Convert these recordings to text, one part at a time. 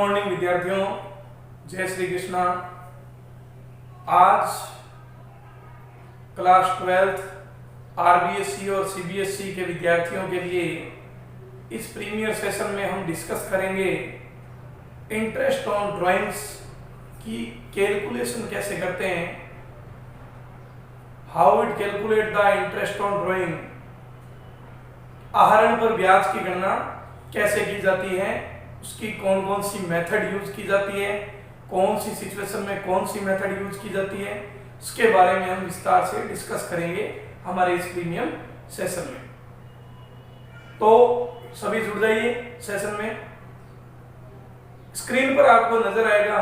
Morning विद्यार्थियों, जय श्री कृष्णा। आज क्लास 12th आरबीएसई और सीबीएसई के विद्यार्थियों के लिए इस प्रीमियर सेशन में हम डिस्कस करेंगे इंटरेस्ट ऑन ड्राइंग्स की कैलकुलेशन कैसे करते हैं, how it calculate the interest on drawing, आहरण पर ब्याज की गणना कैसे की जाती है, उसकी कौन कौन सी मेथड यूज की जाती है, कौन सी सिचुएशन में कौन सी मेथड यूज की जाती है, उसके बारे में हम विस्तार से डिस्कस करेंगे हमारे इस प्रीमियम सेशन में। तो सभी जुड़ जाइए सेशन में। स्क्रीन पर आपको नजर आएगा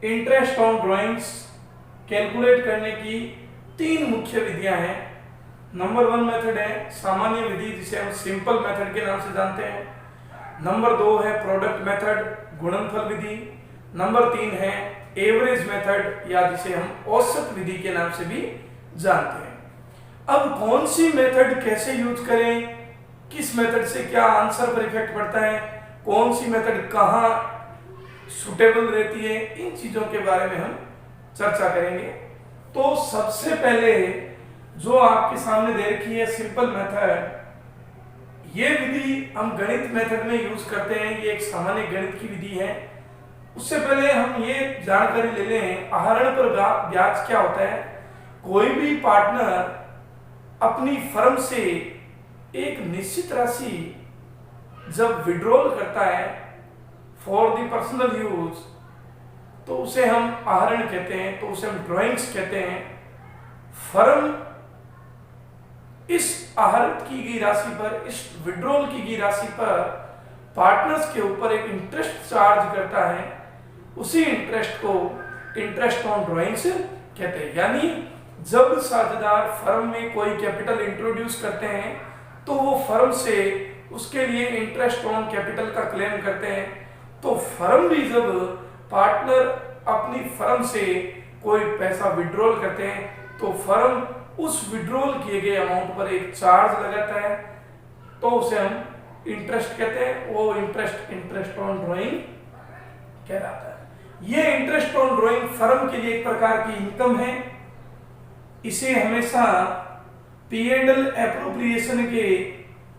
इंटरेस्ट ऑन ड्राइंग्स कैलकुलेट करने की 3 मुख्य विधियां हैं। नंबर 1 मेथड है सामान्य विधि, जिसे हम सिंपल मेथड के नाम से जानते हैं। नंबर 2 है प्रोडक्ट मेथड, गुणनफल विधि। नंबर 3 है एवरेज मेथड, या जिसे हम औसत विधि के नाम से भी जानते हैं। अब कौन सी मेथड कैसे यूज करें, किस मेथड से क्या आंसर पर इफेक्ट पड़ता है, कौन सी मेथड कहाँ सुटेबल रहती है, इन चीजों के बारे में हम चर्चा करेंगे। तो सबसे पहले जो आपके सामने दे रखी है सिंपल मेथड, ये विधि हम गणित मेथड में यूज करते हैं। ये एक सामान्य गणित की विधि है। उससे पहले हम ये जानकारी ले लें आहरण पर ब्याज क्या होता है। कोई भी पार्टनर अपनी फर्म से एक निश्चित राशि जब विड्रॉल करता है फॉर द पर्सनल यूज, तो उसे हम आहरण कहते हैं, तो उसे हम ड्राइंग्स कहते हैं। फर्म इस आहरण की गई राशि पर, इस विड्रॉल की गई राशि पर पार्टनर्स के ऊपर एक इंटरेस्ट चार्ज करता है। उसी इंटरेस्ट को इंटरेस्ट ऑन ड्राइंग्स कहते हैं। यानी जब साझेदार फर्म में कोई कैपिटल इंट्रोड्यूस करते हैं तो वो फर्म से उसके लिए इंटरेस्ट ऑन कैपिटल का क्लेम करते हैं। तो फर्म भी जब पार्टनर अपनी फर्म से कोई पैसा विड्रॉल करते हैं तो फर्म उस विड्रॉल किए गए अमाउंट पर एक चार्ज लगाता है, तो उसे हम इंटरेस्ट कहते हैं। वो इंटरेस्ट ऑन ड्राइंग कहलाता है। ये इंटरेस्ट ऑन ड्राइंग फर्म के लिए एक प्रकार की इनकम है। इसे हमेशा P&L एप्रोप्रिएशन के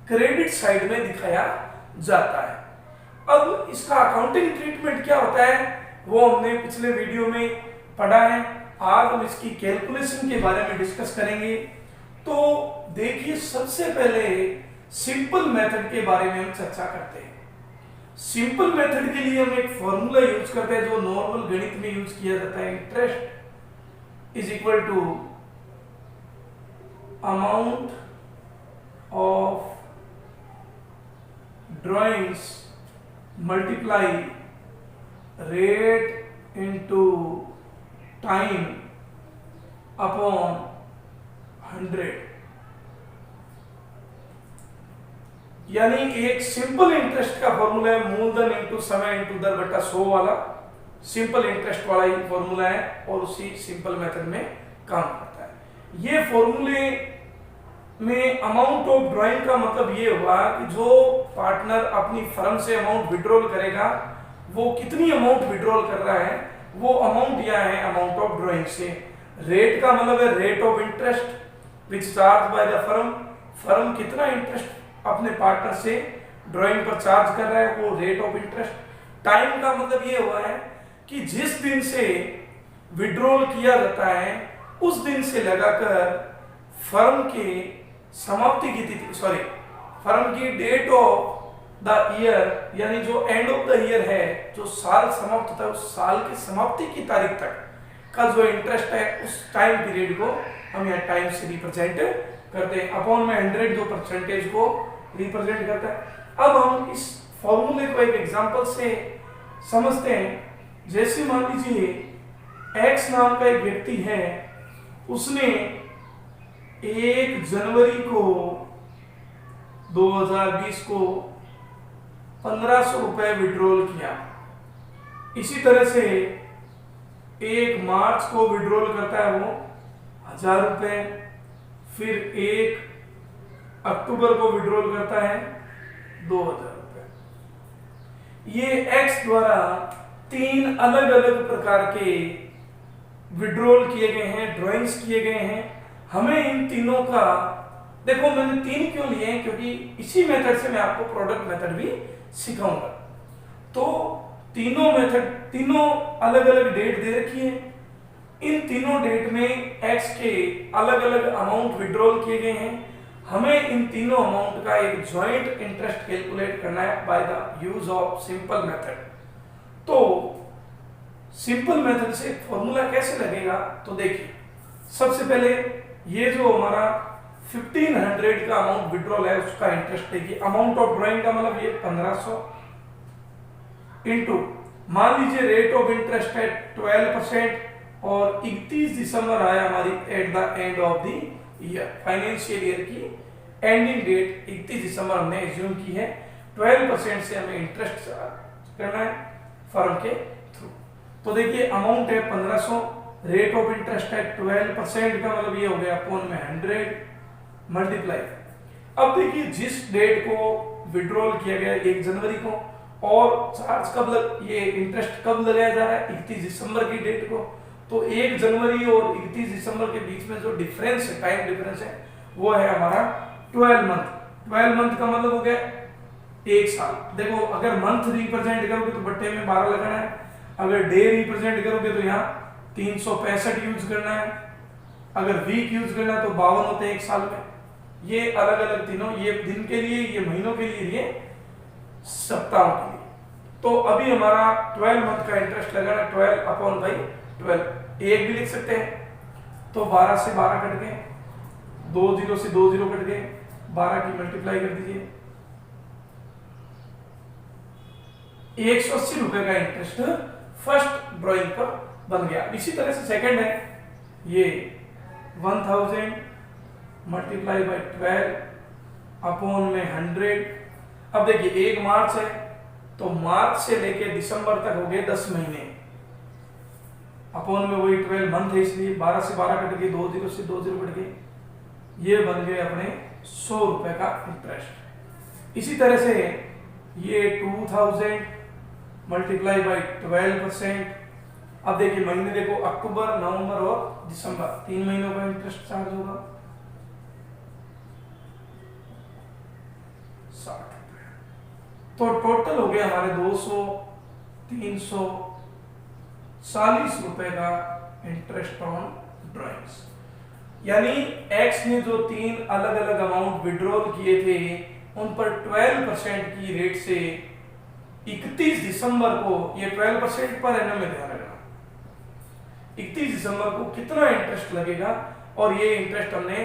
क्रेडिट साइड में दिखाया जाता है। अब इसका अकाउंटिंग ट्रीटमेंट क्या होता है वो हमने पिछले वीडियो में पढ़ा है। आज हम इसकी कैलकुलेशन के बारे में डिस्कस करेंगे। तो देखिए, सबसे पहले सिंपल मेथड के बारे में हम चर्चा करते हैं। सिंपल मेथड के लिए हम एक फॉर्मूला यूज करते हैं जो नॉर्मल गणित में यूज किया जाता है। Interest is equal to amount of drawings multiply rate into time upon 100। यानी एक सिंपल इंटरेस्ट का फॉर्मूला है मूलधन इनटू समय इनटू दर बटा 100 वाला सिंपल इंटरेस्ट वाला ही फॉर्मूला है, और उसी सिंपल मेथड में काम करता है। ये फॉर्मूले में अमाउंट ऑफ ड्राइंग का मतलब ये हुआ कि जो पार्टनर अपनी फर्म से अमाउंट विड्रॉल करेगा, वो कितनी अमाउंट विड्रॉल कर रहा है, वो अमाउंट यह है अमाउंट ऑफ ड्राइंग से। रेट का मतलब है rate of interest which charge by the firm. Firm कितना इंटरेस्ट अपने पार्टनर से ड्राइंग पर चार्ज कर रहा है, वो रेट ऑफ इंटरेस्ट। टाइम का मतलब ये हुआ है कि जिस दिन से विड्रॉल किया जाता है उस दिन से लगाकर फर्म के समाप्ति की तिथि, फर्म की डेट ऑफ द ईयर, यानी जो एंड ऑफ द ईयर है, जो साल समाप्त होता है उस साल की समाप्ति की तारीख तक का जो इंटरेस्ट है, उस टाइम पीरियड को हम यहाँ टाइम से रिप्रेजेंट करते हैं। अपॉन में 100 जो परसेंटेज को रिप्रेजेंट करता है। अब हम इस फॉर्मूले को एक एग्जांपल से समझते हैं। जैसे मान लीजिए एक्स नाम का एक व्यक्ति है, उसने 1 जनवरी को 2020 को 1500 रुपए विड्रॉल किया। इसी तरह से 1 मार्च को विड्रॉल करता है वो 1000 रुपए, फिर 1 अक्टूबर को विड्रॉल करता है 2000 रुपए। ये x द्वारा तीन अलग अलग प्रकार के विड्रॉल किए गए हैं, ड्राइंग्स किए गए हैं। हमें इन तीनों का, देखो मैंने तीन क्यों लिए हैं, क्योंकि इसी मेथड से मैं आपको प्रोडक्ट मेथड भी सिखाऊंगा। तो तीनों मेथड, तीनों अलग अलग डेट दे रखी है। इन तीनों डेट में x के अलग अलग अमाउंट विड्रॉल किए गए हैं। हमें इन तीनों अमाउंट का एक जॉइंट इंटरेस्ट कैलकुलेट करना है by the use of simple method. तो सिंपल मेथड से फॉर्मूला कैसे लगेगा, तो देखिए सबसे पहले ये जो हमारा 1500 का अमाउंट विड्रॉल है उसका इंटरेस्ट देखिए। अमाउंट ऑफ ड्राइंग का मतलब ये 1500 इंटू, मान लीजिए रेट ऑफ इंटरेस्ट है 12% और 31 दिसंबर आया हमारी at the end of the year, financial year की एंडिंग डेट 31 दिसंबर हमने एज्यूम की है। 12% से हमें इंटरेस्ट करना है फर्म के थ्रू। तो देखिए अमाउंट है 1500, रेट ऑफ इंटरेस्ट है 12% का मतलब ये हो गया अपॉन में 100 मल्टीप्लाई। अब देखिए जिस डेट को विड्रॉल किया गया 1 जनवरी को, और चार्ज कब ये इंटरेस्ट कब लगाया जा रहा है 31 दिसंबर की डेट को, तो 1 जनवरी और 31 दिसंबर के बीच में जो डिफरेंस है, टाइम डिफरेंस है, वो है हमारा 12 मंथ। 12 मंथ का मतलब हो गया 1 साल। देखो अगर मंथ रिप्रेजेंट करोगे तो बट्टे में 12 लगाना है, अगर डे रिप्रेजेंट करोगे तो यहाँ 365 यूज करना है, अगर वीक यूज करना है तो 52 होते हैं 1 साल में। ये अलग अलग तीनों, ये दिन के लिए, ये महीनों के लिए, ये सप्ताहों के लिए। तो अभी हमारा 12 मंथ का इंटरेस्ट लगाना 12 अपॉन बाई 12, एक भी लिख सकते हैं। तो 12 से 12 कट गए, 2 0 से 2 0 कट गए, 12 की मल्टीप्लाई कर दीजिए, 180 रुपए का इंटरेस्ट फर्स्ट ड्राइंग पर बन गया। इसी तरह से सेकंड है, ये 1000 मल्टीप्लाई बाई 12 अपॉन में 100। अब देखिए 1 मार्च है तो मार्च से लेके दिसंबर तक हो गए 10 महीने, अपॉन में वही 12 मंथ है, इसलिए 12 से 12 कट गए, 2 0 से 2 0 कट गए, ये बन गए अपने 100 रुपए का इंटरेस्ट। इसी तरह से ये 2000 मल्टीप्लाई बाई 12%। अब देखिए महीने देखो, अक्टूबर, नवंबर और दिसंबर, 3 महीनों का इंटरेस्ट चार्ज होगा 60 रुपए। तो टोटल हो गया हमारे 340 रुपए का इंटरेस्ट ऑन ड्राइंग्स। यानी एक्स ने जो 3 अलग अलग अमाउंट विड्रॉल किए थे उन पर 12% की रेट से 31 दिसंबर को, ये 12% पर एनम में ध्यान रखना, 31 दिसंबर को कितना इंटरेस्ट लगेगा। और ये इंटरेस्ट हमने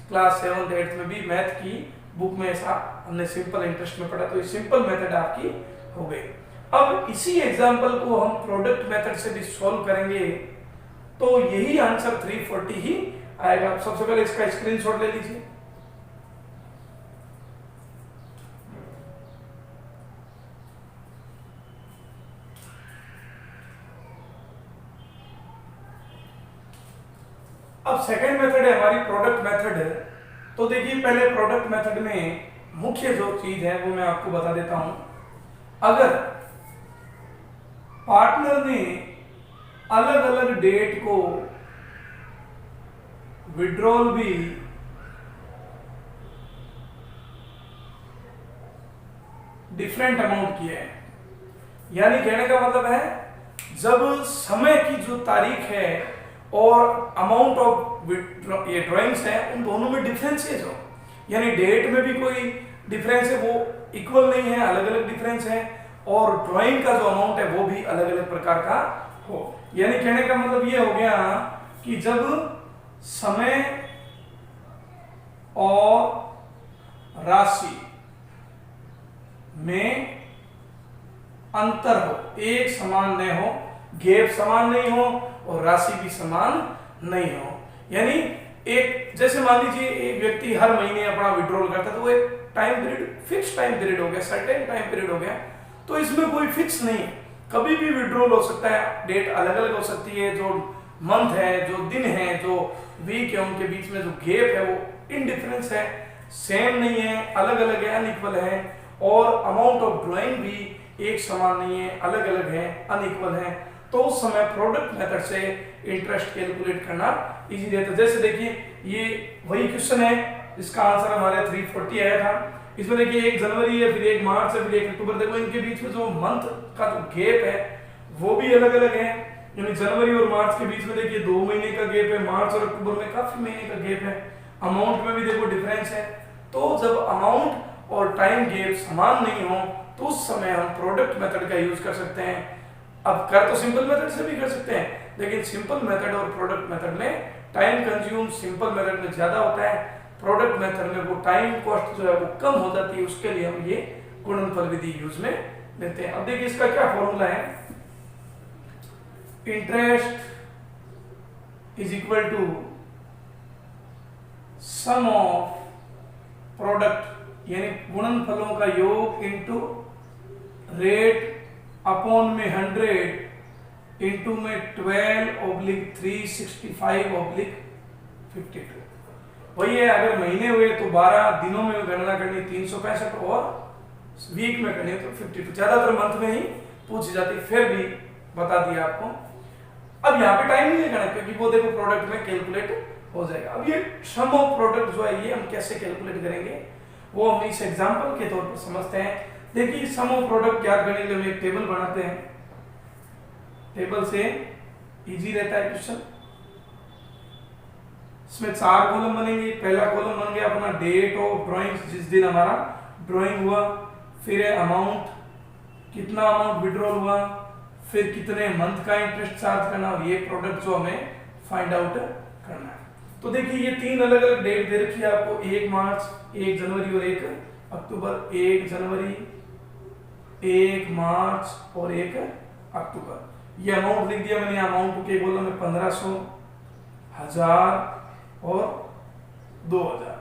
क्लास 7th 8th में भी मैथ की बुक में ऐसा हमने सिंपल इंटरेस्ट में पढ़ा। तो ये सिंपल मेथड आपकी हो गई। अब इसी एग्जांपल को हम प्रोडक्ट मेथड से भी सॉल्व करेंगे तो यही आंसर 340 ही आएगा। सबसे पहले इसका स्क्रीनशॉट ले लीजिए। अब सेकंड मेथड है हमारी प्रोडक्ट मेथड। तो देखिए पहले प्रोडक्ट मेथड में मुख्य जो चीज है वो मैं आपको बता देता हूं। अगर पार्टनर ने अलग अलग डेट को विड्रॉल भी डिफरेंट अमाउंट किया है, यानी कहने का मतलब है जब समय की जो तारीख है और अमाउंट ऑफ ये ड्राइंग्स है उन दोनों में डिफरेंसेस हो, यानी डेट में भी कोई डिफरेंस है वो इक्वल नहीं है, अलग अलग डिफरेंस है, और ड्राइंग का जो अमाउंट है वो भी अलग अलग प्रकार का हो। यानी कहने का मतलब ये हो गया कि जब समय और राशि में अंतर हो, एक समान नहीं हो, गैप समान नहीं हो और राशि भी समान नहीं हो। यानी एक, जैसे मान लीजिए एक व्यक्ति हर महीने अपना विड्रॉल करता है तो वो एक time period, fix time period हो गया, सर्टेन टाइम पीरियड हो गया, तो इसमें कोई फिक्स नहीं है, कभी भी विड्रॉल हो सकता है, डेट अलग अलग हो सकती है, जो मंथ है, जो दिन है, जो वीक है, उनके बीच में जो गैप है वो इनडिफरेंस है, सेम नहीं है, अलग अलग है, अनइक्वल है, और अमाउंट ऑफ ड्राइंग भी एक समान नहीं है, अलग अलग है, अनइक्वल है, तो उस समय प्रोडक्ट मेथड से इंटरेस्ट कैलकुलेट करना इजी रहता है। जैसे देखिए ये वही क्वेश्चन है, इसका आंसर हमारे 340 आया था। इसमें देखिए 1 जनवरी है, फिर 1 मार्च है, फिर 1 अक्टूबर। देखो इनके बीच में जो मंथ का जो गैप है वो भी अलग अलग है, यानी जनवरी और मार्च के बीच में देखिए 2 महीने का गैप है, मार्च और अक्टूबर में काफी महीने का गैप है। अमाउंट में भी देखो डिफरेंस है। तो जब अमाउंट और टाइम गैप समान नहीं हो तो उस समय हम प्रोडक्ट मेथड का यूज कर सकते हैं। अब कर तो सिंपल मेथड से भी कर सकते हैं, लेकिन सिंपल मेथड और प्रोडक्ट मेथड में टाइम कंज्यूम सिंपल मेथड में ज्यादा होता है, प्रोडक्ट मेथड में वो टाइम कॉस्ट जो है वो कम हो जाती है। उसके लिए हम ये गुणनफल विधि यूज में लेते हैं। अब देखिए इसका क्या फॉर्मूला है, interest is equal to sum of product यानी गुणनफलों का योग इनटू रेट अपॉन में 100 इंटू में 12/365/52। वही है, अगर महीने हुए तो 12 दिनों में गणना करनी 365 और वीक में करनी तो 52। ज्यादातर मंथ में ही पूछी जाती, फिर भी बता दिया आपको। अब यहाँ पे टाइम नहीं लगाना क्योंकि वो देखो प्रोडक्ट में कैलकुलेट हो जाएगा। अब ये सम ऑफ प्रोडक्ट जो है ये हम कैसे कैलकुलेट करेंगे वो हम इस एग्जांपल के तौर पर समझते हैं। देखिए सम ऑफ प्रोडक्ट ज्ञात करने के लिए हम एक टेबल बनाते हैं, टेबल से इजी रहता है क्वेश्चन। इसमें 4 कॉलम बनेंगे। पहला कॉलम बन गया अपना डेट ऑफ ड्राइंग, जिस दिन हमारा ड्राइंग हुआ, फिर है अमाउंट, कितना अमाउंट विड्रॉल हुआ, फिर कितने मंथ का इंटरेस्ट चार्ज करना, और ये प्रोडक्ट जो हमें फाइंड आउट करना है। तो देखिए ये 3 अलग अलग डेट दे रखी है आपको, 1 मार्च, 1 जनवरी और 1 अक्टूबर। 1 जनवरी, 1 मार्च और 1 अक्टूबर। ये अमाउंट लिख दिया मैंने, अमाउंट के कॉलम में 1500, 1000 और 2000।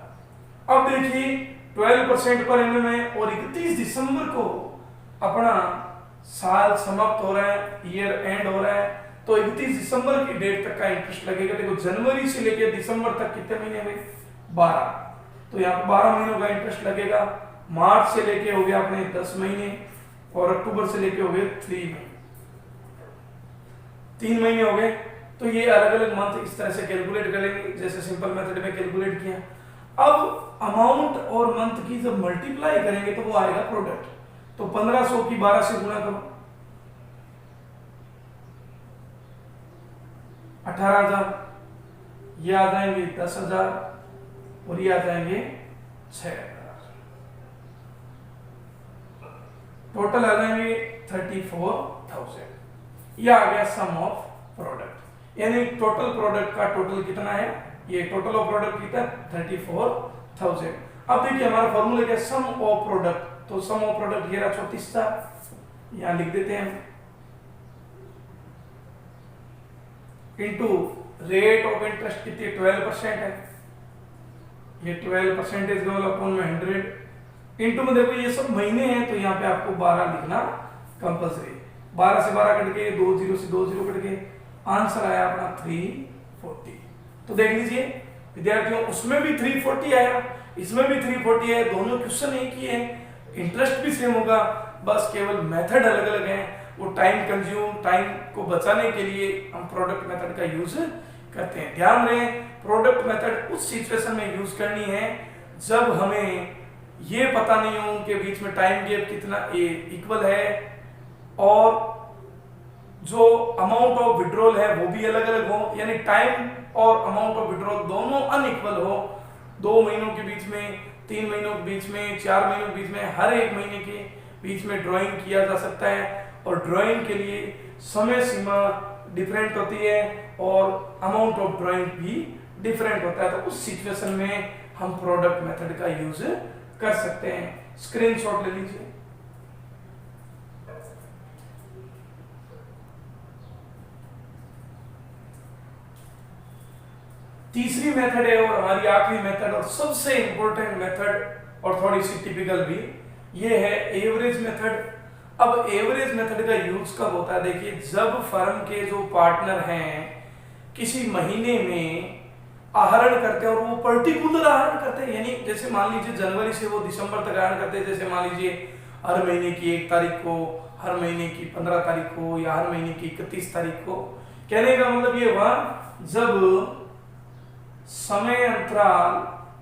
अब देखिए 12% पर एनम है और 31 दिसंबर को अपना साल समाप्त हो रहा है, ईयर एंड हो रहा है, तो 31 दिसंबर की डेट तक का इंटरेस्ट लगेगा। देखो जनवरी से लेकर दिसंबर तक कितने महीने हुए, 12, तो यहाँ पर 12 महीनों का इंटरेस्ट लगेगा। मार्च से लेके हो गया अपने 10 महीने और अक्टूबर से लेके हो गए 3 महीने हो गए। तो ये अलग अलग मंथ इस तरह से कैलकुलेट करेंगे जैसे सिंपल मेथड में कैलकुलेट किया। अब अमाउंट और मंथ की जब मल्टीप्लाई करेंगे तो वो आएगा प्रोडक्ट। तो 1500 की 12 से गुणा करो, 18,000, ये आ जाएंगे 10,000 और ये आ जाएंगे 6,000, टोटल आ जाएंगे 34,000। ये आ गया सम ऑफ प्रोडक्ट, यानी टोटल प्रोडक्ट का टोटल कितना है, ये टोटल ऑफ प्रोडक्ट कितना 34,000। अब देखिए हमारा फॉर्मूला क्या है, सम ऑफ प्रोडक्ट। तो सम ऑफ प्रोडक्ट ये रहा 34 यहां लिख देते हैं, इनटू रेट ऑफ इंटरेस्ट कितनी 12% है, ये 12% अपॉन में 100 इनटू में देखो ये सब महीने हैं तो यहाँ पे आपको 12 लिखना कंपलसरी। 12 से 12 कट के 2 0 से 2 0 कट के आंसर आया अपना 340। तो देख लीजिए विद्यार्थियों, उसमें भी 340 आया, इसमें भी 340 है, दोनों क्वेश्चन एक ही है, इंटरेस्ट भी सेम होगा, बस केवल मेथड अलग अलग है। वो टाइम कंज्यूम, टाइम को बचाने के लिए हम प्रोडक्ट मेथड का यूज करते हैं। ध्यान रहे प्रोडक्ट मेथड उस सिचुएशन में यूज करनी है जब हमें ये पता नहीं हो उनके बीच में टाइम गैप कितना इक्वल है और जो अमाउंट ऑफ विड्रॉल है वो भी अलग अलग हो, यानी टाइम और अमाउंट ऑफ विड्रॉल दोनों अनइक्वल हो। 2 महीनों के बीच में, 3 महीनों के बीच में, 4 महीनों के बीच में, हर एक महीने के बीच में ड्राइंग किया जा सकता है और ड्राइंग के लिए समय सीमा डिफरेंट होती है और अमाउंट ऑफ ड्राइंग भी डिफरेंट होता है। तो उस सिचुएशन में हम प्रोडक्ट मेथड का यूज कर सकते हैं। स्क्रीनशॉट ले लीजिए। तीसरी मेथड है और हमारी आखिरी मेथड और सबसे इंपॉर्टेंट मेथड और थोड़ी सी टिपिकल भी, ये है एवरेज मेथड। अब एवरेज मेथड का यूज कब होता है, देखिए जब फर्म के जो पार्टनर हैं किसी महीने में आहरण करते हैं और वो पर्टिकुलर आहरण करते हैं, यानी जैसे मान लीजिए जनवरी से वो दिसंबर तक आहरण करते हैं, जैसे मान लीजिए हर महीने की 1 तारीख को, हर महीने की 15 तारीख को या हर महीने की 31 तारीख को। कहने का मतलब ये हुआ जब समय अंतराल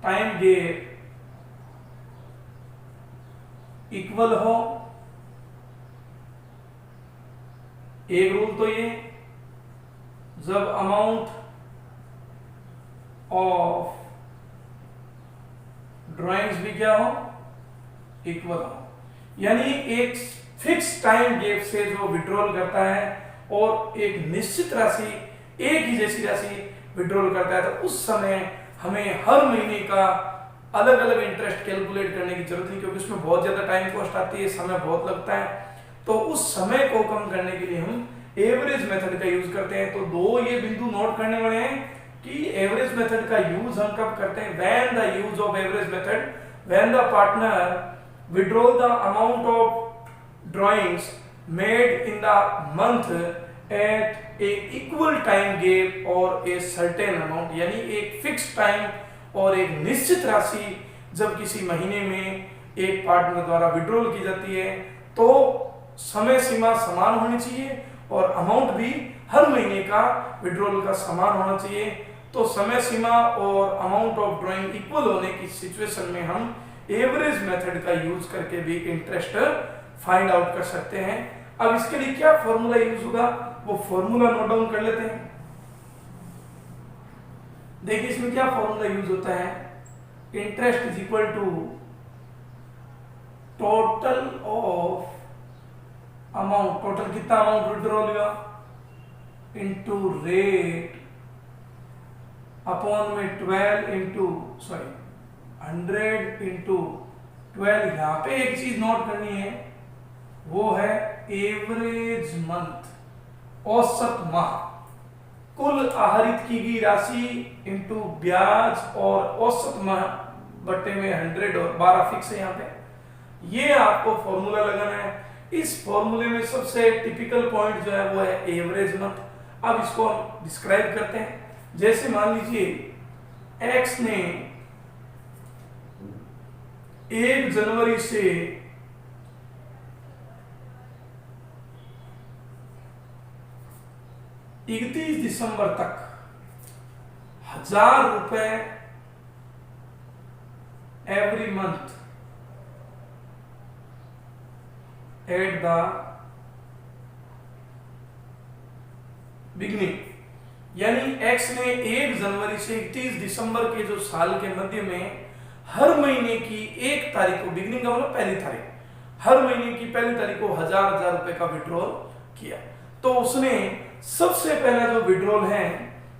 टाइम गैप इक्वल हो। एक रूल तो ये, जब अमाउंट ऑफ ड्राइंग्स भी क्या हो, इक्वल हो, यानी एक फिक्स टाइम गैप से जो विड्रॉल करता है और एक निश्चित राशि, एक ही जैसी राशि विड्रॉल करता है, तो उस समय हमें हर महीने का अलग अलग इंटरेस्ट कैलकुलेट करने की जरूरत नहीं, क्योंकि उसमें बहुत ज्यादा टाइम कॉस्ट आती है, समय बहुत लगता है। तो उस समय को कम करने के लिए हम एवरेज मेथड का यूज करते हैं। तो दो ये बिंदु नोट करने वाले हैं कि एवरेज मेथड का यूज हम कब करते हैं, when the use of average method, when the partner withdraw the amount of drawings made in the month at a equal time gap और ए सर्टेन अमाउंट, यानी एक फिक्स टाइम और एक निश्चित राशि जब किसी महीने में एक पार्टनर द्वारा विड्रॉल की जाती है तो समय सीमा समान होनी चाहिए और अमाउंट भी हर महीने का विड्रॉल का समान होना चाहिए। तो समय सीमा और अमाउंट ऑफ ड्राइंग इक्वल होने की सिचुएशन में हम एवरेज मेथड का यूज करके भी इंटरेस्ट फाइंड आउट कर सकते हैं। अब इसके लिए क्या फॉर्मूला यूज होगा, वो फॉर्मूला नोट डाउन कर लेते हैं। देखिए इसमें क्या फॉर्मूला यूज होता है, interest is equal to total of amount, total कितना अमाउंट विड्रॉल हुआ, इनटू रेट अपॉन में 12 इंटू 100 इंटू 12। यहां पे एक चीज नोट करनी है, वो है एवरेज मंथ, औसत माह, कुल आहरित की गई राशि इंटू ब्याज और औसत माह बट्टे में 100 और 12 फिक्स है यहाँ पे। ये आपको फॉर्मूला लगाना है। इस फॉर्मूले में सबसे टिपिकल पॉइंट जो है वो है एवरेज मंथ। अब इसको हम डिस्क्राइब करते हैं। जैसे मान लीजिए एक्स ने 1 जनवरी से 31 दिसंबर तक 1000 रुपए every month at the beginning, यानी एक्स ने 1 जनवरी से 31 दिसंबर के जो साल के मध्य में हर महीने की 1 तारीख को, बिगनिंग का मतलब पहली तारीख, हर महीने की पहली तारीख को 1000 रुपए का विड्रॉल किया। तो उसने सबसे पहला जो विड्रॉल है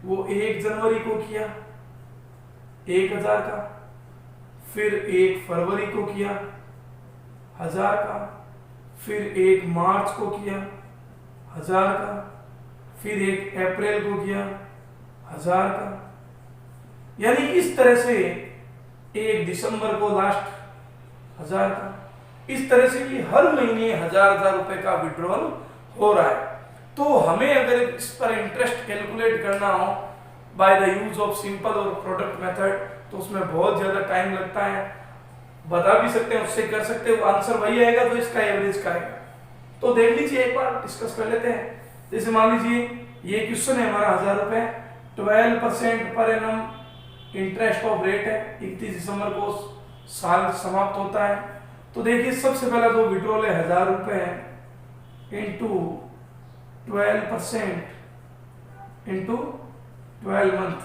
वो 1 जनवरी को किया 1000 का, फिर 1 फरवरी को किया 1000 का, फिर 1 मार्च को किया 1000 का, फिर 1 अप्रैल को किया 1000 का, यानी इस तरह से 1 दिसंबर को लास्ट 1000 का। इस तरह से कि हर महीने 1000 रुपए का विड्रॉल हो रहा है। तो हमें अगर इस पर इंटरेस्ट कैलकुलेट करना हो by the use of simple और प्रोडक्ट मेथड, तो उसमें बहुत ज्यादा टाइम लगता है। बता भी सकते हैं, उससे कर सकते हो, आंसर वही आएगा जो इसका एवरेज का आएगा। तो देख लीजिए, एक बार डिस्कस कर लेते हैं। जैसे मान लीजिए ये क्वेश्चन है हमारा 1000 रुपए, 12% per annum interest of rate है, 31 दिसंबर को साल समाप्त होता है। तो देखिए सबसे पहला जो विड्रॉल है 1000 रुपए है इंटू 12% इंटू 12 मंथ,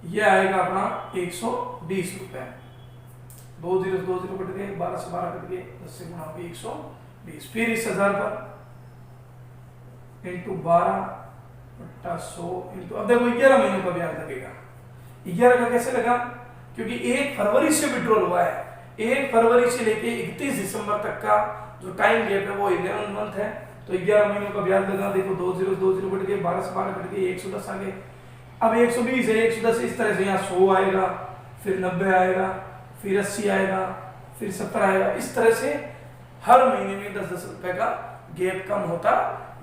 यह आएगा अपना 120 रुपए। 2 0 2 0 कट गए, 12 से 12 कट गए, 10 से गुणा 120। फिर इस 1000 पर इंटू 12/100 इंटू, अब देखो 11 महीनों का ब्याज लगेगा। 11 का कैसे लगा, क्योंकि 1 फरवरी से विड्रॉल हुआ है, 1 फरवरी से लेके 31 दिसंबर तक का जो टाइम गैप है वो 11 मंथ है, तो 11 महीनों का ब्याज लगा। देखो 2 0 2 0 कट गए, 12 से 12 कट गए, 110 आ गए। अब 120 है, 110 इस तरह से यहाँ 100 आएगा, फिर 90 आएगा, फिर 80 आएगा, फिर 70 आएगा। इस तरह से हर महीने में 10-10 रुपए का गैप कम होता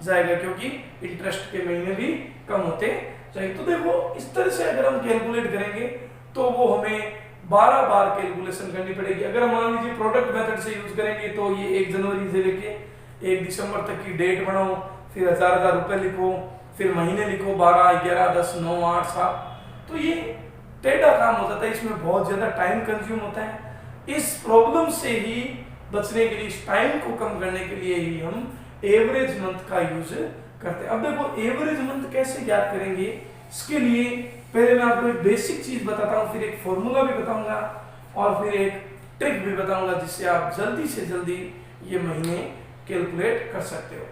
जाएगा, क्योंकि इंटरेस्ट के महीने भी कम होते जाएंगे। तो देखो इस तरह से अगर हम कैलकुलेट करेंगे तो वो हमें 12 बार कैलकुलेशन करनी पड़ेगी। अगर हम मान लीजिए प्रोडक्ट मेथड से यूज करेंगे तो ये 1 जनवरी से लेके 1 दिसंबर तक की डेट बनाओ, फिर हजार रुपए लिखो, फिर महीने लिखो 12, 11, 10, 9, 8, 7, तो ये टेढ़ा काम हो जाता है, इसमें बहुत ज्यादा टाइम कंज्यूम होता है। इस प्रॉब्लम से ही बचने के लिए, इस टाइम को कम करने के लिए ही हम एवरेज मंथ का यूज करते हैं। अब देखो एवरेज मंथ कैसे ज्ञात करेंगे, इसके लिए पहले मैं आपको एक बेसिक चीज बताता हूँ, फिर एक फॉर्मूला भी बताऊंगा और फिर एक ट्रिक भी बताऊंगा जिससे आप जल्दी से जल्दी ये महीने कैलकुलेट कर सकते हो।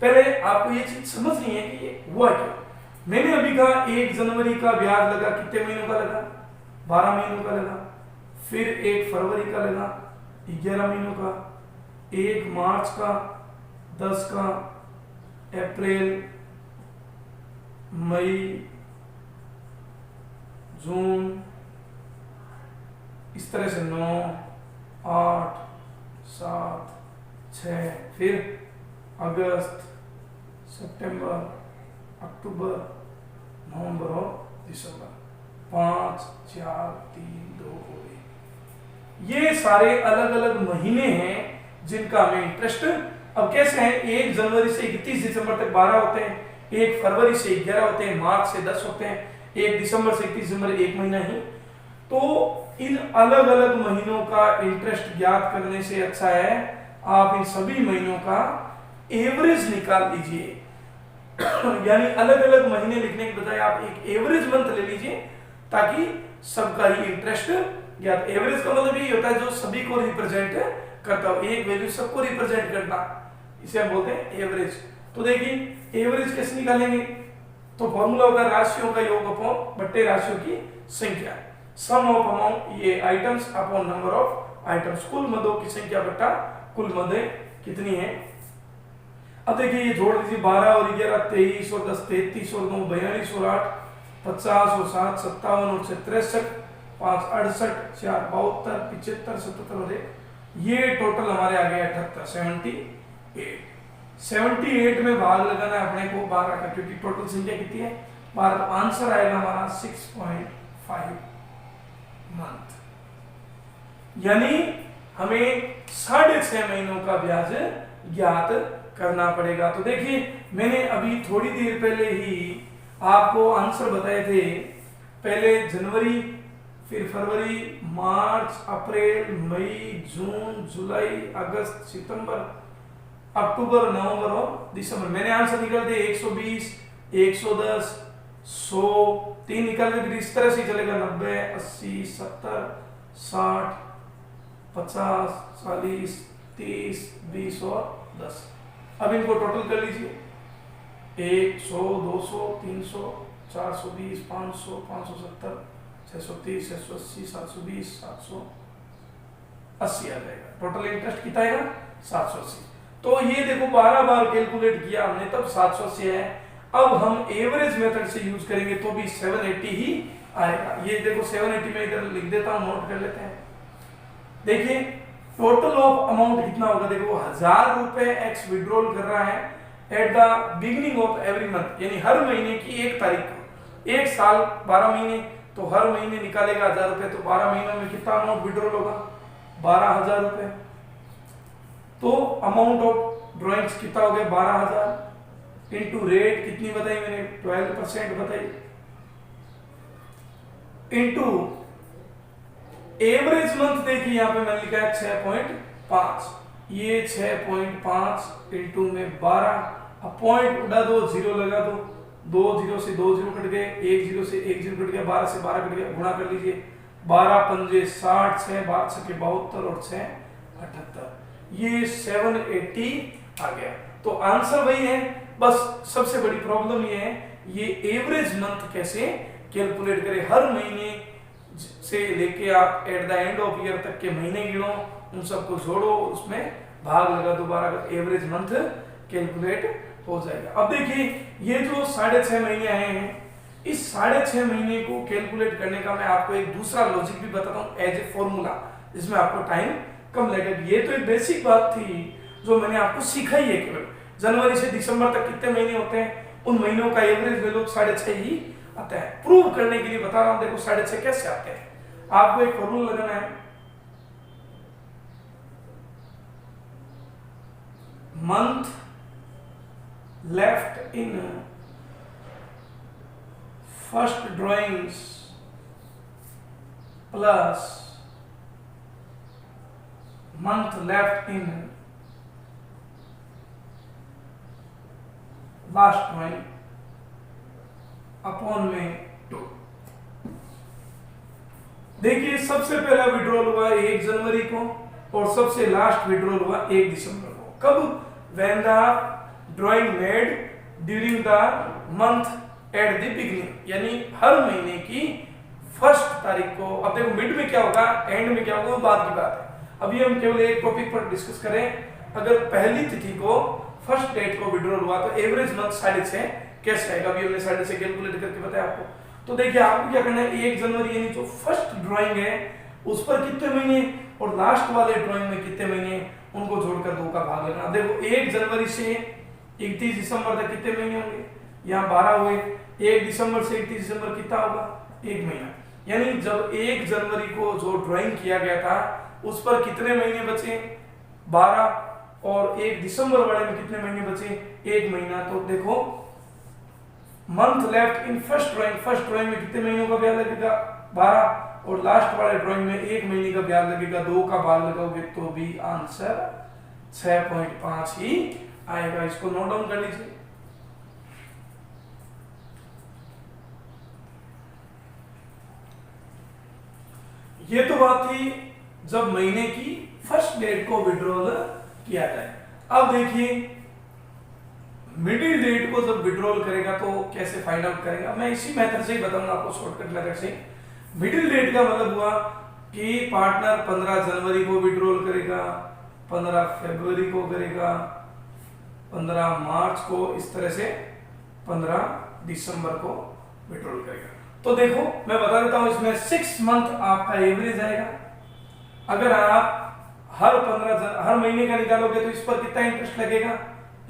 पहले आपको ये चीज समझनी है कि ये हुआ क्या। मैंने अभी कहा 1 जनवरी का ब्याज लगा, कितने महीनों का लगा, 12 महीनों का लगा। फिर 1 फरवरी का लगा, 11 महीनों का। 1 मार्च का, 10 का। अप्रैल, मई, जून, इस तरह से 9, 8, 7, 6, फिर अगस्त, सितंबर, अक्टूबर, नवंबर और दिसंबर। 5, 4, 3, 2 हो गए। ये सारे अलग अलग महीने हैं जिनका हमें इंटरेस्ट अब कैसे है। 1 जनवरी से 31 दिसंबर तक 12 होते हैं, 1 फरवरी से 11 होते हैं, मार्च से 10 होते हैं, 1 दिसंबर से 31 दिसंबर 1 महीना ही। तो इन अलग अलग महीनों का इंटरेस्ट ज्ञात करने से अच्छा है आप इन सभी महीनों का एवरेज निकाल लीजिए। यानी अलग अलग महीने लिखने के बजाय आप एक एवरेज मंथ ले लीजिए ताकि सबका ही इंटरेस्ट ज्ञात। एवरेज का मतलब ये होता है जो सभी को रिप्रेजेंट करता हो, एक वैल्यू सबको रिप्रेजेंट करना, इसे हम बोलते हैं एवरेज। तो देखिए एवरेज कैसे निकालेंगे, तो फॉर्मूला होगा राशियों का योग अपॉन बट्टे राशियों की संख्या। सम ऑफ अमाउंट ये items upon number of items, कुल मदों की संख्या बट्टा कुल मदें कितनी है। अब देखिए ये जोड़ दीजिए 12 और 11 23 और 10 33 और 9 42 और 8 50 और 7 57 और 6 63 5 68 4 72 75 77 और 1 ये टोटल हमारे आ गया 78 78 में भाग लगाना है अपने को 12 का, क्योंकि टोटल संख्या कितनी है 12, तो आंसर आएगा हमारा 6.5 मंथ। यानी हमें 6.5 महीनों का ब्याज ज्ञात करना पड़ेगा। तो देखिए मैंने अभी थोड़ी देर पहले ही आपको आंसर बताए थे, पहले जनवरी, फिर फरवरी, मार्च, अप्रैल, मई, जून, जुलाई, अगस्त, सितंबर, अक्टूबर, नवंबर और दिसंबर। मैंने आंसर निकाल दिए 120, 110, 100, 3 निकाल दिए। फिर इस तरह से चलेगा 90, 80, 70, 60, 50, 40, 30, 20 और 10। अब इनको टोटल कर लीजिए 100, 200, 300, 420, 500, 570, 630, 680, 720, 780 आ जाएगा। टोटल इंटरेस्ट कितना आएगा 780। तो ये देखो 12 बार कैलकुलेट किया हमने तब 780 है। अब हम एवरेज मेथड से यूज करेंगे तो भी 780 ही आएगा। ये देखो 780 में इधर लिख देता हूं, नोट कर लेते हैं। देखिए टोटल ऑफ अमाउंट कितना होगा, देखो 1000 रुपए एक्स विड्रॉल कर रहा है at the beginning of every month, यानी हर महीने की 1 तारीख को। 1 साल 12 महीने, तो हर महीने निकालेगा 1000 रुपए, तो 12 महीनों में कितना अमाउंट विड्रॉल होगा 12,000 रुपए। तो अमाउंट ऑफ ड्रॉइंग्स कितना हो गया 12,000 इंटू रेट कितनी बताई मैंने 12% बताई, इंटू एवरेज मंथ देखिए यहाँ पे मैंने लिखा है 6.5, ये 6.5 इंटू में 12, अब पॉइंट उड़ा दो, जीरो लगा दो, 2 0 से 2 0 कट गए, 1 0 से 1 0 कट गया, 12 से 12 कट गया, गुणा कर लीजिए 12 पंजे 60, 6 12 6 72 और 6 78, ये 780 आ गया। तो आंसर वही है, बस सबसे बड़ी प्रॉब्लम ये है ये एवरेज मंथ कैसे कैलकुलेट करें। हर महीने से लेके आप at the end of year तक के महीने गिनो, उन सबको जोड़ो, उसमें भाग लगा दोबारा, एवरेज मंथ कैलकुलेट हो जाएगा। अब देखिए ये जो 6.5 महीने आए हैं, इस 6.5 महीने को कैलकुलेट करने का मैं आपको एक दूसरा लॉजिक भी बताता हूँ एज ए फॉर्मूला, जिसमें आपको टाइम कम लगेगा। ये तो एक बेसिक बात थी जो मैंने आपको सिखाई है। केवल जनवरी से दिसंबर तक कितने महीने होते हैं, उन महीनों का एवरेज वैल्यू 6.5 ही आता है। प्रूव करने के लिए बता रहा हूं, देखो 6.5 कैसे आते हैं। आपको एक फॉर्मूला लगाना है, month left in first drawings plus month left in last drawing upon में 2। देखिए सबसे पहला विड्रॉल हुआ 1 जनवरी को और सबसे लास्ट विड्रॉल हुआ 1 दिसंबर को। कब? When the drawing made during the month at the beginning, यानी हर महीने की फर्स्ट तारीख को। अब देखो मिड में क्या होगा, एंड में क्या होगा, बाद की बात है। अभी हम केवल एक टॉपिक पर डिस्कस करें। अगर पहली तिथि को फर्स्ट डेट को विड्रॉल हुआ तो एवरेज मंथ 6.5 कैसे आएगा, अभी हमने 6.5 कैलकुलेट करके बताया आपको। तो देखिए आपको क्या करना है, 1 जनवरी यानी जो फर्स्ट ड्राइंग है उस पर कितने महीने और लास्ट वाले ड्राइंग में कितने महीने, उनको जोड़कर 2 का भाग लगाना। देखो 1 जनवरी से 31 दिसंबर तक कितने महीने होंगे, यहाँ 12 हुए। 1 दिसंबर से 31 दिसंबर कितना होगा, 1 महीना। यानी जब 1 जनवरी को जो ड्राइंग किया गया था उस पर कितने महीने बचे, 12, और 1 दिसंबर वाले में कितने महीने बचे, 1 महीना। तो देखो month left in first drawing में कितने महीनों का ब्याज लगेगा, 12, और लास्ट वाले ड्राइंग में 1 महीने का ब्याज लगेगा। 2 का भाग लगाओगे तो भी आंसर 6.5 ही आएगा। इसको नोट डाउन कर लीजिए। ये तो बात थी जब महीने की फर्स्ट डेट को विड्रॉल किया जाए। अब देखिए मिडिल डेट को जब विड्रॉल करेगा तो कैसे फाइंड आउट करेगा, मैं इसी मेथड से ही बताऊंगा आपको, शॉर्टकट मेथड से। मिडिल डेट का मतलब हुआ कि पार्टनर 15 जनवरी को विड्रॉल करेगा, 15 फरवरी को करेगा, 15 मार्च को, इस तरह से 15 दिसंबर को विड्रॉल करेगा। तो देखो मैं बता देता हूं, इसमें 6 मंथ आपका एवरेज आएगा। अगर आप हर महीने का निकालोगे तो इस पर कितना इंटरेस्ट लगेगा,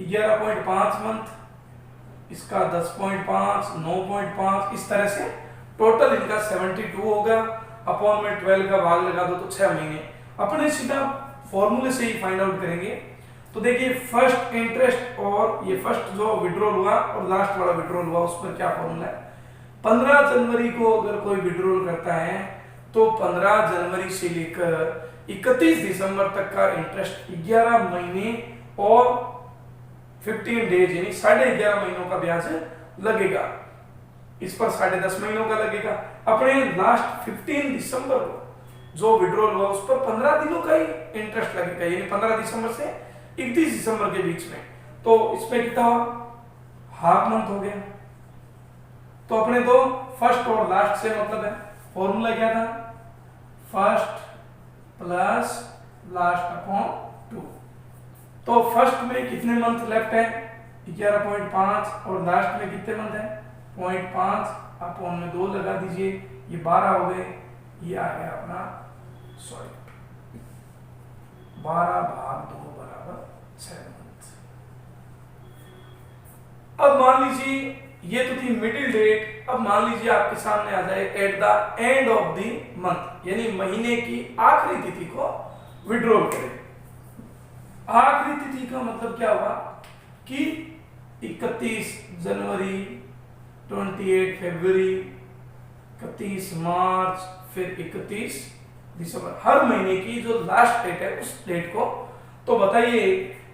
11.5 मंथ, इसका 10.5, 9.5, इस तरह से टोटल इनका 72 होगा। अपॉन में 12 का भाग लगा दो तो 6 महीने। अपने सीधा फॉर्मूले से ही फाइंड आउट करेंगे। तो देखिए फर्स्ट इंटरेस्ट और ये फर्स्ट जो विड्रॉल हुआ और लास्ट वाला विड्रॉल हुआ उस पर क्या फॉर्मूला है, 15 जनवरी को अगर कोई विड्रॉल करता है तो 15 जनवरी से लेकर 31 दिसंबर तक का इंटरेस्ट 11 महीने और 15 डेज यानी 11.5 महीनों का ब्याज लगेगा। इस पर 10.5 महीनों का लगेगा। अपने लास्ट 15 दिसंबर को जो विड्रॉल हुआ उस पर 15 दिनों का ही इंटरेस्ट लगेगा, यानी 15 दिसंबर से 31 दिसंबर के बीच में। तो इसमें कितना हुआ, हाफ मंथ हो गया। तो अपने तो फर्स्ट और लास्ट से मतलब है, फॉर्मूला क्या था, फर्स्ट प्लस लास्ट अपॉन 2। तो फर्स्ट में कितने मंथ लेफ्ट है, 11.5, और लास्ट में कितने मंथ है, 0.5, अपॉन में 2 लगा दीजिए, ये 12 हो गए। ये आ गया अपना 12 भाग 2 बराबर 6 मंथ। अब मान लीजिए ये तो थी मिडिल डेट। अब मान लीजिए आपके सामने आ जाए at the end of the month, यानी महीने की आखिरी तिथि को विड्रॉल करें। आखिरी तिथि का मतलब क्या हुआ कि 31 जनवरी, 28 फरवरी, 31 मार्च, फिर 31 दिसंबर, हर महीने की जो लास्ट डेट है उस डेट को। तो बताइए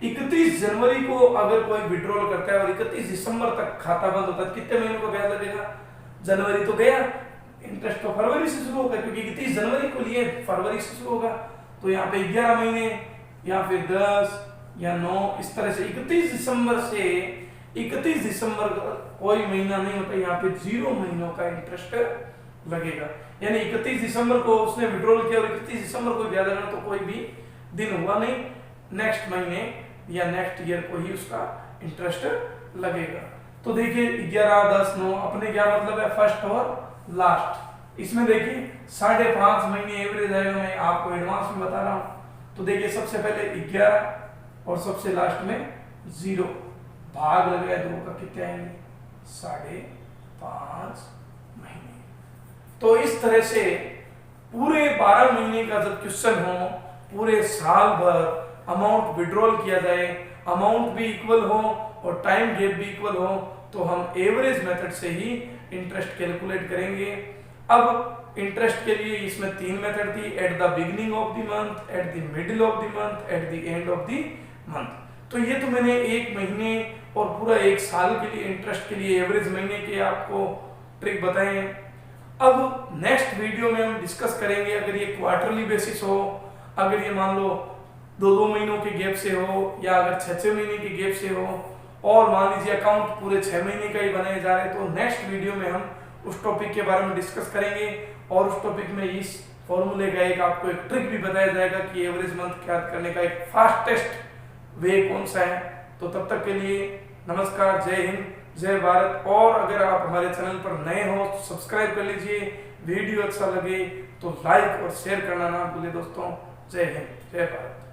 31 जनवरी को अगर कोई विड्रॉल करता है और 31 दिसंबर तक खाता बंद होता है, कितने महीनों का ब्याज लगेगा, जनवरी तो गया, इंटरेस्ट तो फरवरी से शुरू होगा क्योंकि 31 जनवरी को लिए फरवरी से शुरू होगा। तो यहाँ पे 11 महीने या फिर 10 या 9, इस तरह से 31 दिसंबर से 31 दिसंबर कोई महीना नहीं होता, यहाँ पे 0 महीनों का इंटरेस्ट लगेगा। यानी 31 दिसंबर को उसने विड्रॉल किया और 31 दिसंबर को ब्याज लगना तो कोई भी दिन हुआ नहीं, नेक्स्ट महीने या नेक्स्ट ईयर को ही उसका इंटरेस्ट लगेगा। तो देखिए 11, 10, 9 अपने क्या मतलब है, फर्स्ट और लास्ट। इसमें देखिए 5.5 महीने एवरेज आएगा, मैं आपको एडवांस में बता रहा हूं। तो देखिए सबसे पहले 11 और सबसे लास्ट में 0, भाग लग गया 2 का, कितने आएंगे, 5.5 महीने। तो इस तरह से पूरे 12 महीने का जब क्वेश्चन हो, पूरे साल भर अमाउंट विड्रॉल किया जाए, अमाउंट भी इक्वल हो और टाइम गैप भी इक्वल हो, तो हम एवरेज मेथड से ही इंटरेस्ट कैलकुलेट करेंगे। अब इंटरेस्ट के लिए इसमें 3 मेथड थी, at the beginning of the month, at the middle of the month, at the end of the month. तो ये तो मैंने एक महीने और पूरा एक साल के लिए इंटरेस्ट के लिए एवरेज महीने के आपको ट्रिक बताए हैं। अब नेक्स्ट वीडियो में हम डिस्कस करेंगे, अगर ये क्वार्टरली बेसिस हो, अगर ये मान लो 2-2 महीनों के गैप से हो, या अगर 6-6 महीने के गैप से हो, और मान लीजिए अकाउंट पूरे 6 महीने का ही बनाया जा रहा है, तो नेक्स्ट वीडियो में हम उस टॉपिक के बारे में डिस्कस करेंगे और उस टॉपिक में इस फॉर्मूले का एक आपको एक ट्रिक भी बताया जाएगा कि एवरेज मंथ ज्ञात करने का एक फास्टेस्ट वे कौन सा है। तो तब तक के लिए नमस्कार, जय हिंद, जय भारत। और अगर आप हमारे चैनल पर नए हो तो सब्सक्राइब कर लीजिए, वीडियो अच्छा लगे तो लाइक और शेयर करना ना भूले दोस्तों। जय हिंद, जय भारत।